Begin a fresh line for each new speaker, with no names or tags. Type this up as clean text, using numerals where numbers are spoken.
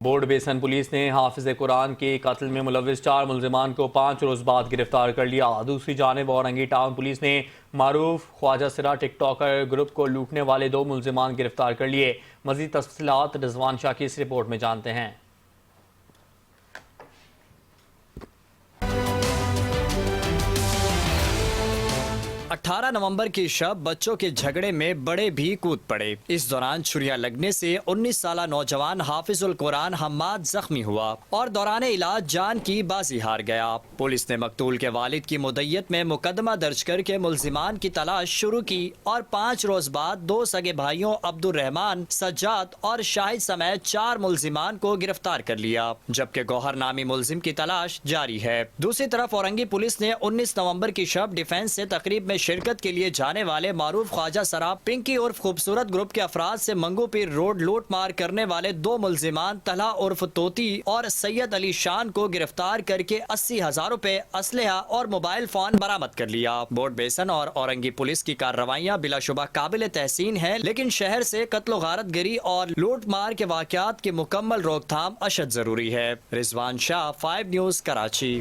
Board बेसन police ने हाफिज कुरान के कत्ल में मुलविस 4 मुलजिमान को 5 रोज बाद गिरफ्तार कर लिया। दूसरी जानिब औरंगी टाउन पुलिस ने मारूफ ख्वाजा सिरा टिकटॉकर ग्रुप को लूटने वाले 2 मुलजिमान गिरफ्तार कर लिए। मजीद तफसीलात रिजवान शाह की इस रिपोर्ट में जानते हैं।
18 नवंबर की शब बच्चों के झगड़े में बड़े भी कूद पड़े। इस दौरान छुरियां लगने से 19 साला नौजवान हाफिजुल कुरान हम्माद जख्मी हुआ और दौरान इलाज जान की बाजी हार गया। पुलिस ने मकतूल के वालिद की मुद्दत में मुकदमा दर्ज करके मुलजिमान की तलाश शुरू की और 5 रोज बाद 2 सगे भाइयों अब्दुल रहमान, सज्जाद और शाहिद समेत 4 मुलजिमान को गिरफ्तार कर लिया, जबकि गौहर नामी मुलजिम की तलाश जारी है। दूसरी तरफ औरंगी पुलिस ने 19 नवंबर की शब डिफेंस से तकरीब में शिरकत के लिए जाने वाले मारूफ ख्वाजा सरा पिंकी उर्फ खूबसूरत ग्रुप के अफराद से मंगू पीर रोड लूट मार करने वाले 2 मुलजिमान तलहा उर्फ तोती और सैयद अली शान को गिरफ्तार करके 80,000 रुपए, असलहा और मोबाइल फोन बरामद कर लिया। बोर्ड बेसन और औरंगी पुलिस की कार्रवाइयाँ बिलाशुबा काबिल तहसीन है, लेकिन शहर से कत्ल गारत गिरी और लूट मार के वाकयात की मुकम्मल रोकथाम अशद जरूरी है। रिजवान शाह, 5 न्यूज़, कराची।